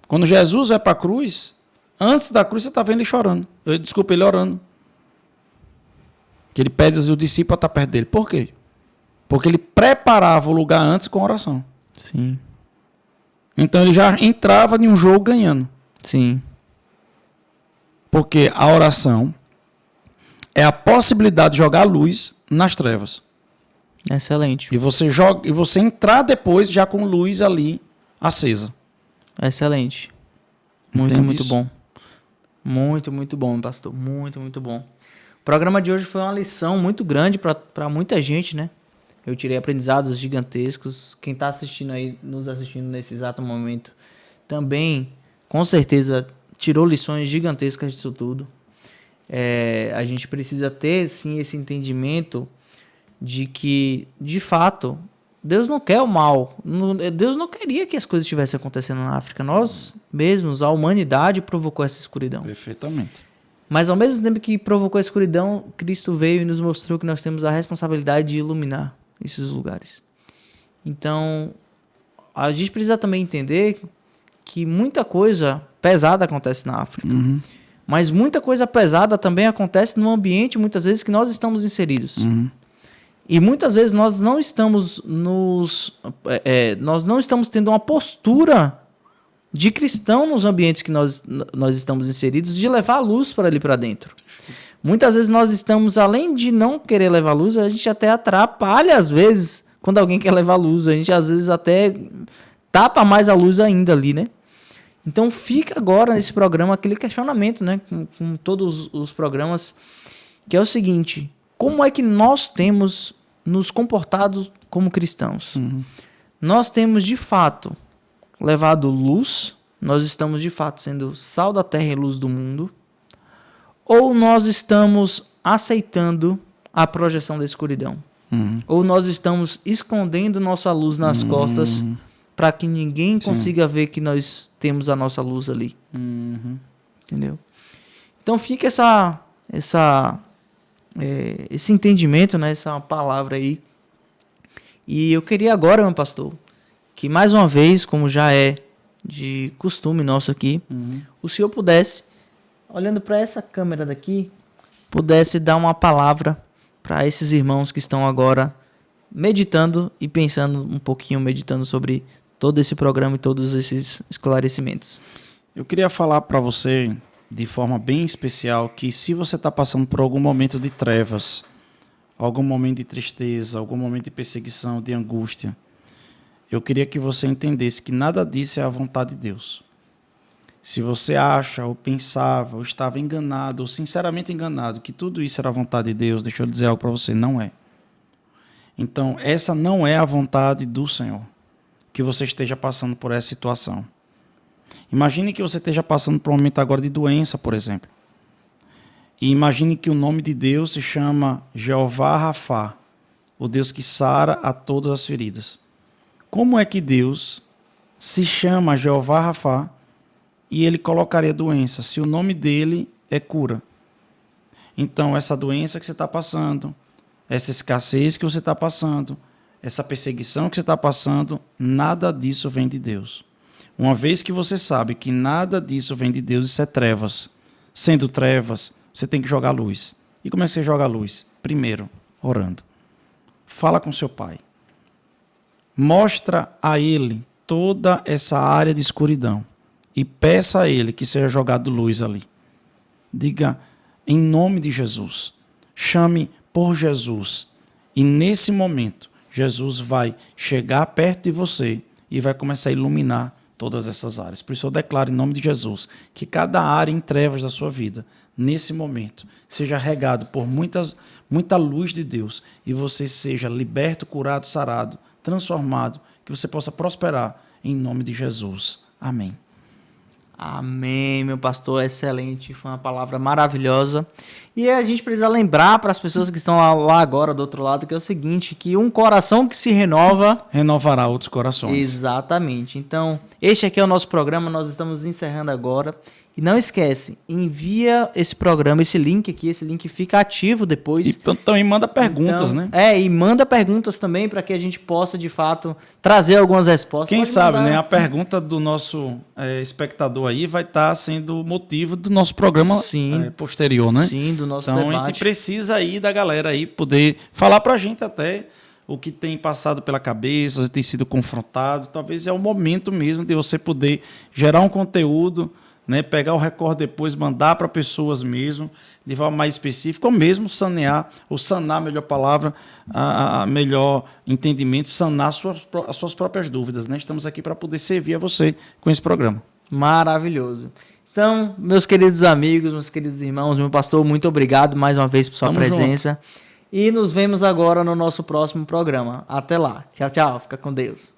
Quando Jesus vai para a cruz, antes da cruz você está vendo ele chorando. Desculpa, ele orando. Que ele pede o discípulo a estar perto dele. Por quê? Porque ele preparava o lugar antes com oração. Sim. Então ele já entrava em um jogo ganhando. Sim. Porque a oração é a possibilidade de jogar luz nas trevas. Excelente. E você entrar depois já com luz ali acesa. Excelente. Muito, Entende muito isso? bom. Muito, muito bom, pastor. Muito, muito bom. O programa de hoje foi uma lição muito grande para muita gente, né? Eu tirei aprendizados gigantescos. Quem está assistindo aí, nos assistindo nesse exato momento, também, com certeza, tirou lições gigantescas disso tudo. A gente precisa ter, sim, esse entendimento de que, de fato, Deus não quer o mal. Deus não queria que as coisas estivessem acontecendo na África. Nós mesmos, a humanidade, provocou essa escuridão. Perfeitamente. Mas ao mesmo tempo que provocou a escuridão, Cristo veio e nos mostrou que nós temos a responsabilidade de iluminar esses lugares. Então, a gente precisa também entender que muita coisa pesada acontece na África. Uhum. Mas muita coisa pesada também acontece no ambiente, muitas vezes, que nós estamos inseridos. Uhum. E muitas vezes nós não estamos nós não estamos tendo uma postura de cristão nos ambientes que nós estamos inseridos, de levar a luz para ali para dentro. Muitas vezes nós estamos, além de não querer levar luz, a gente até atrapalha às vezes quando alguém quer levar luz. A gente às vezes até tapa mais a luz ainda ali, né? Então fica agora nesse programa aquele questionamento, né? Com todos os programas, que é o seguinte: como é que nós temos nos comportado como cristãos? Uhum. Nós temos de fato levado luz, nós estamos de fato sendo sal da terra e luz do mundo, ou nós estamos aceitando a projeção da escuridão? Uhum. Ou nós estamos escondendo nossa luz nas costas para que ninguém consiga ver que nós temos a nossa luz ali? Uhum. Entendeu? Então fica esse entendimento, né, essa palavra aí. E eu queria agora, meu pastor, que mais uma vez, como já é de costume nosso aqui, o senhor pudesse, olhando para essa câmera daqui, pudesse dar uma palavra para esses irmãos que estão agora meditando e pensando um pouquinho, meditando sobre todo esse programa e todos esses esclarecimentos. Eu queria falar para você, de forma bem especial, que se você está passando por algum momento de trevas, algum momento de tristeza, algum momento de perseguição, de angústia, eu queria que você entendesse que nada disso é a vontade de Deus. Se você acha, ou pensava, ou estava enganado, ou sinceramente enganado, que tudo isso era a vontade de Deus, deixa eu dizer algo para você, não é. Então, essa não é a vontade do Senhor, que você esteja passando por essa situação. Imagine que você esteja passando por um momento agora de doença, por exemplo. E imagine que o nome de Deus se chama Jeová Rafá, o Deus que sara a todas as feridas. Como é que Deus se chama Jeová Rafá e ele colocaria doença, se o nome dele é cura? Então, essa doença que você está passando, essa escassez que você está passando, essa perseguição que você está passando, nada disso vem de Deus. Uma vez que você sabe que nada disso vem de Deus, isso é trevas. Sendo trevas, você tem que jogar luz. E como é que você joga luz? Primeiro, orando. Fala com seu pai. Mostra a ele toda essa área de escuridão e peça a ele que seja jogado luz ali. Diga, em nome de Jesus, chame por Jesus. E nesse momento, Jesus vai chegar perto de você e vai começar a iluminar todas essas áreas. Por isso eu declaro em nome de Jesus que cada área em trevas da sua vida, nesse momento, seja regado por muita luz de Deus e você seja liberto, curado, sarado, transformado, que você possa prosperar em nome de Jesus. Amém. Amém, meu pastor, excelente, foi uma palavra maravilhosa. E a gente precisa lembrar para as pessoas que estão lá agora do outro lado que é o seguinte, que um coração que se renova renovará outros corações. Exatamente. Então, este aqui é o nosso programa, nós estamos encerrando agora. E não esquece, envia esse programa, esse link aqui, esse link fica ativo depois. E também manda perguntas, né? E manda perguntas também para que a gente possa, de fato, trazer algumas respostas. Quem sabe, né? A pergunta do nosso espectador aí vai estar sendo motivo do nosso programa posterior, né? Sim, do nosso debate. Então, a gente precisa aí da galera aí poder falar pra gente até o que tem passado pela cabeça, tem sido confrontado. Talvez é o momento mesmo de você poder gerar um conteúdo, né, pegar o recorde depois, mandar para pessoas mesmo, de forma mais específica, ou mesmo sanar, melhor palavra, a melhor entendimento, sanar as suas próprias dúvidas. Né? Estamos aqui para poder servir a você com esse programa. Maravilhoso. Então, meus queridos amigos, meus queridos irmãos, meu pastor, muito obrigado mais uma vez por sua presença. Junto. E nos vemos agora no nosso próximo programa. Até lá. Tchau, tchau. Fica com Deus.